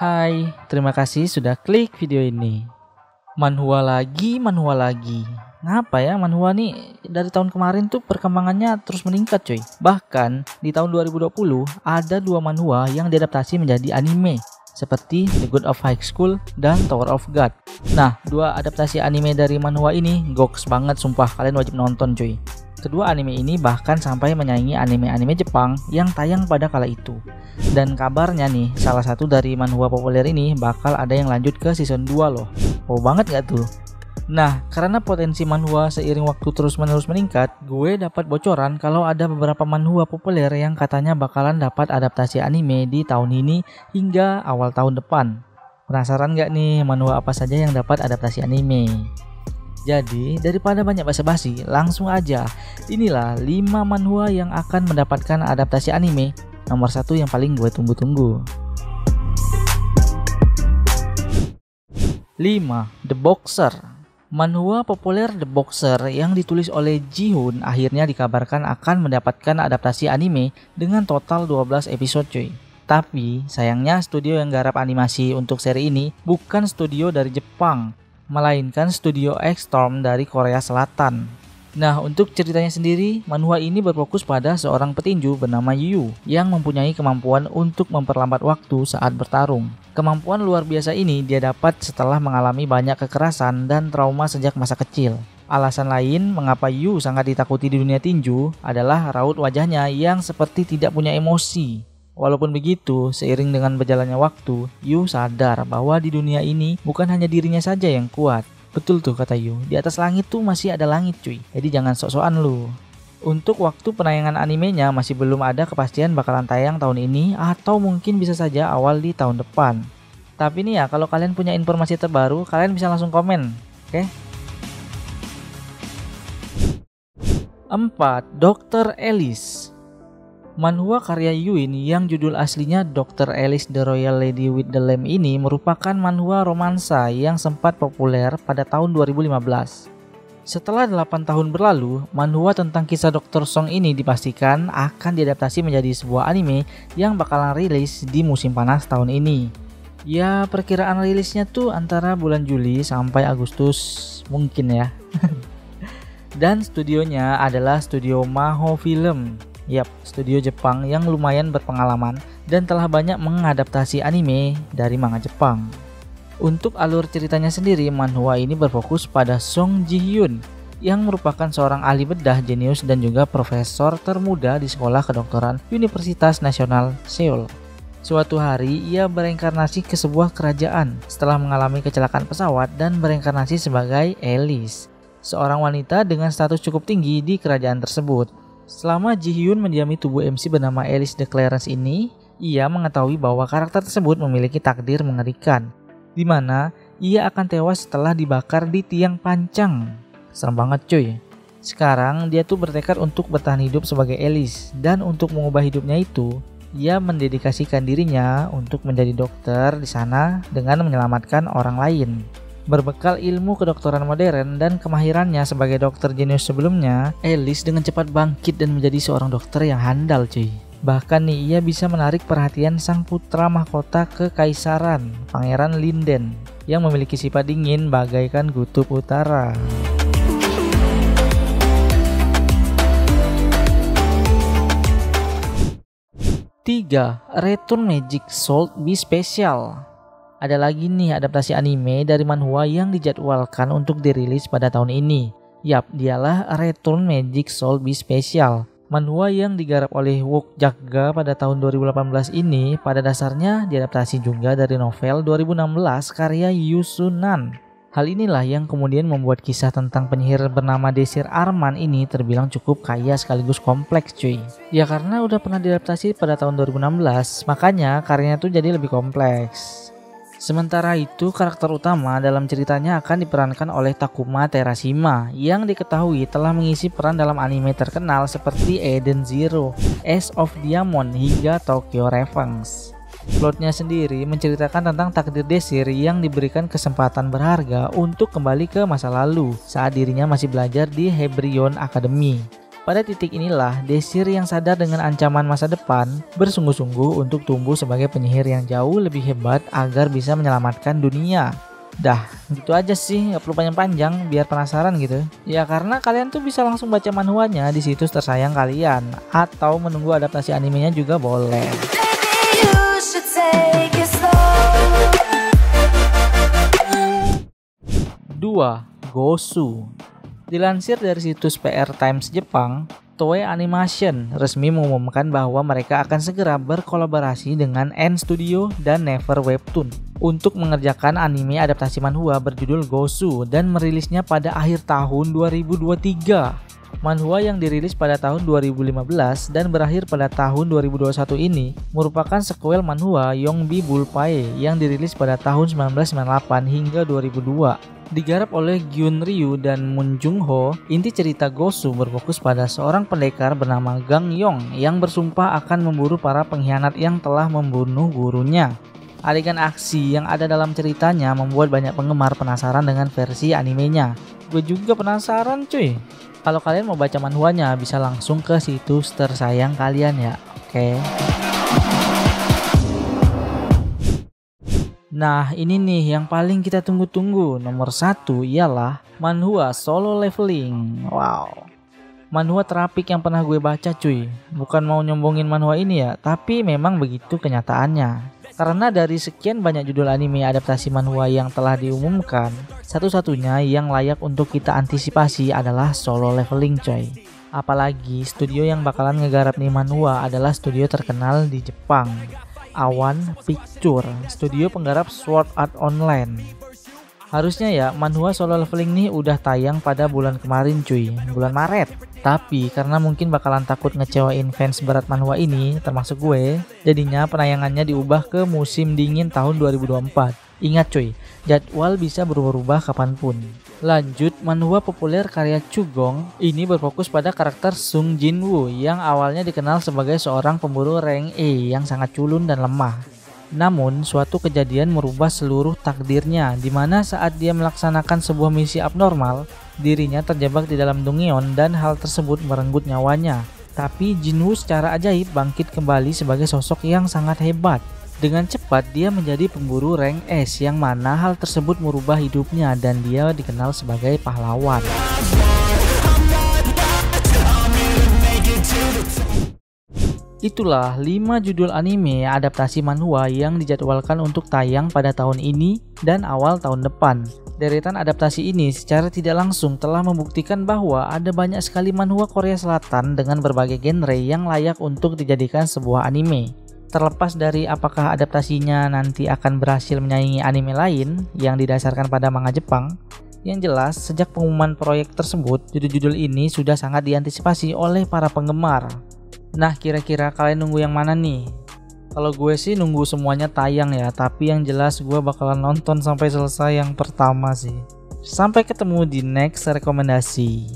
Hai, terima kasih sudah klik video ini. Manhwa lagi. Ngapa ya manhwa nih dari tahun kemarin tuh perkembangannya terus meningkat cuy. Bahkan di tahun 2020 ada 2 manhwa yang diadaptasi menjadi anime, seperti The God of High School dan Tower of God. Nah, 2 adaptasi anime dari manhwa ini goks banget sumpah, kalian wajib nonton cuy. Kedua anime ini bahkan sampai menyaingi anime-anime Jepang yang tayang pada kala itu. Dan kabarnya nih, salah satu dari manhwa populer ini bakal ada yang lanjut ke season 2 loh. Wow banget gak tuh? Nah, karena potensi manhwa seiring waktu terus-menerus meningkat, gue dapat bocoran kalau ada beberapa manhwa populer yang katanya bakalan dapat adaptasi anime di tahun ini hingga awal tahun depan. Penasaran gak nih manhwa apa saja yang dapat adaptasi anime? Jadi, daripada banyak basa-basi, langsung aja. Inilah 5 manhwa yang akan mendapatkan adaptasi anime. Nomor 1 yang paling gue tunggu-tunggu. 5. The Boxer. Manhwa populer The Boxer yang ditulis oleh Ji-hoon akhirnya dikabarkan akan mendapatkan adaptasi anime dengan total 12 episode cuy. Tapi, sayangnya studio yang garap animasi untuk seri ini bukan studio dari Jepang, melainkan studio X-Storm dari Korea Selatan. Nah, untuk ceritanya sendiri, manhwa ini berfokus pada seorang petinju bernama Yu yang mempunyai kemampuan untuk memperlambat waktu saat bertarung. Kemampuan luar biasa ini dia dapat setelah mengalami banyak kekerasan dan trauma sejak masa kecil. Alasan lain mengapa Yu sangat ditakuti di dunia tinju adalah raut wajahnya yang seperti tidak punya emosi. Walaupun begitu, seiring dengan berjalannya waktu, Yu sadar bahwa di dunia ini bukan hanya dirinya saja yang kuat. Betul tuh kata Yu, di atas langit tuh masih ada langit cuy, jadi jangan sok-sokan lu. Untuk waktu penayangan animenya masih belum ada kepastian bakalan tayang tahun ini atau mungkin bisa saja awal di tahun depan. Tapi nih ya, kalau kalian punya informasi terbaru, kalian bisa langsung komen, oke? 4. Dr. Alice. Manhwa karya Yuin yang judul aslinya Dr. Alice the Royal Lady with the Lamp ini merupakan manhwa romansa yang sempat populer pada tahun 2015. Setelah 8 tahun berlalu, manhwa tentang kisah Dr. Song ini dipastikan akan diadaptasi menjadi sebuah anime yang bakalan rilis di musim panas tahun ini. Ya, perkiraan rilisnya tuh antara bulan Juli sampai Agustus mungkin ya. Dan studionya adalah studio Maho Film. Yap, studio Jepang yang lumayan berpengalaman dan telah banyak mengadaptasi anime dari manga Jepang. Untuk alur ceritanya sendiri, manhwa ini berfokus pada Song Ji-hyun yang merupakan seorang ahli bedah jenius dan juga profesor termuda di sekolah kedokteran Universitas Nasional Seoul. Suatu hari, ia bereinkarnasi ke sebuah kerajaan setelah mengalami kecelakaan pesawat dan bereinkarnasi sebagai Alice, seorang wanita dengan status cukup tinggi di kerajaan tersebut. Selama Ji-hyun mendiami tubuh MC bernama Alice de Clarence ini, ia mengetahui bahwa karakter tersebut memiliki takdir mengerikan, di mana ia akan tewas setelah dibakar di tiang pancang. Serem banget cuy. Sekarang dia tuh bertekad untuk bertahan hidup sebagai Alice, dan untuk mengubah hidupnya itu, ia mendedikasikan dirinya untuk menjadi dokter di sana dengan menyelamatkan orang lain. Berbekal ilmu kedokteran modern dan kemahirannya sebagai dokter jenius sebelumnya, Alice dengan cepat bangkit dan menjadi seorang dokter yang handal cuy. Bahkan nih ia bisa menarik perhatian sang putra mahkota kekaisaran, Pangeran Linden, yang memiliki sifat dingin bagaikan kutub utara. Tiga, Return Magic Soul Be Special. Ada lagi nih adaptasi anime dari manhwa yang dijadwalkan untuk dirilis pada tahun ini. Yap, dialah Return Magic Soul Be Special. Manhwa yang digarap oleh Wook Jak-ga pada tahun 2018 ini pada dasarnya diadaptasi juga dari novel 2016 karya Yu Sunan. Hal inilah yang kemudian membuat kisah tentang penyihir bernama Desir Arman ini terbilang cukup kaya sekaligus kompleks cuy. Ya karena udah pernah diadaptasi pada tahun 2016, makanya karyanya tuh jadi lebih kompleks. Sementara itu, karakter utama dalam ceritanya akan diperankan oleh Takuma Terashima yang diketahui telah mengisi peran dalam anime terkenal seperti Eden Zero, Ace of Diamond hingga Tokyo Revengers. Plotnya sendiri menceritakan tentang takdir Desir yang diberikan kesempatan berharga untuk kembali ke masa lalu saat dirinya masih belajar di Hebrion Academy. Pada titik inilah, Desir yang sadar dengan ancaman masa depan bersungguh-sungguh untuk tumbuh sebagai penyihir yang jauh lebih hebat agar bisa menyelamatkan dunia. Dah, gitu aja sih, nggak perlu panjang-panjang biar penasaran gitu. Ya karena kalian tuh bisa langsung baca manhwanya di situs tersayang kalian, atau menunggu adaptasi animenya juga boleh. 2. Gosu. Dilansir dari situs PR Times Jepang, Toei Animation resmi mengumumkan bahwa mereka akan segera berkolaborasi dengan N Studio dan Never Webtoon untuk mengerjakan anime adaptasi manhwa berjudul Gosu dan merilisnya pada akhir tahun 2023. Manhwa yang dirilis pada tahun 2015 dan berakhir pada tahun 2021 ini merupakan sequel manhwa Yongbi Bulpae yang dirilis pada tahun 1998 hingga 2002. Digarap oleh Gyun Ryu dan Moon Jung Ho, inti cerita Gosu berfokus pada seorang pendekar bernama Gang Yong yang bersumpah akan memburu para pengkhianat yang telah membunuh gurunya. Adegan aksi yang ada dalam ceritanya membuat banyak penggemar penasaran dengan versi animenya. Gue juga penasaran cuy. Kalau kalian mau baca manhwanya bisa langsung ke situs tersayang kalian ya. Oke. Nah ini nih yang paling kita tunggu-tunggu. Nomor 1 ialah manhwa Solo Leveling. Wow, manhwa terapik yang pernah gue baca cuy. Bukan mau nyombongin manhwa ini ya, tapi memang begitu kenyataannya. Karena dari sekian banyak judul anime adaptasi manhwa yang telah diumumkan, satu-satunya yang layak untuk kita antisipasi adalah Solo Leveling coy. Apalagi studio yang bakalan ngegarap nih manhwa adalah studio terkenal di Jepang, Awan Picture, studio penggarap Sword Art Online. Harusnya ya manhwa Solo Leveling nih udah tayang pada bulan kemarin cuy, bulan Maret. Tapi karena mungkin bakalan takut ngecewain fans berat manhwa ini, termasuk gue, jadinya penayangannya diubah ke musim dingin tahun 2024. Ingat cuy, jadwal bisa berubah-ubah kapanpun. Lanjut, manhwa populer karya Chugong ini berfokus pada karakter Sung Jinwoo yang awalnya dikenal sebagai seorang pemburu rank E yang sangat culun dan lemah. Namun, suatu kejadian merubah seluruh takdirnya, di mana saat dia melaksanakan sebuah misi abnormal, dirinya terjebak di dalam Dongeon dan hal tersebut merenggut nyawanya. Tapi Jinwoo secara ajaib bangkit kembali sebagai sosok yang sangat hebat. Dengan cepat dia menjadi pemburu rank S yang mana hal tersebut merubah hidupnya dan dia dikenal sebagai pahlawan. Itulah 5 judul anime adaptasi manhwa yang dijadwalkan untuk tayang pada tahun ini dan awal tahun depan. Deretan adaptasi ini secara tidak langsung telah membuktikan bahwa ada banyak sekali manhwa Korea Selatan dengan berbagai genre yang layak untuk dijadikan sebuah anime. Terlepas dari apakah adaptasinya nanti akan berhasil menyaingi anime lain yang didasarkan pada manga Jepang, yang jelas sejak pengumuman proyek tersebut, judul-judul ini sudah sangat diantisipasi oleh para penggemar. Nah kira-kira kalian nunggu yang mana nih? Kalau gue sih nunggu semuanya tayang ya, tapi yang jelas gue bakalan nonton sampai selesai yang pertama sih. Sampai ketemu di next rekomendasi.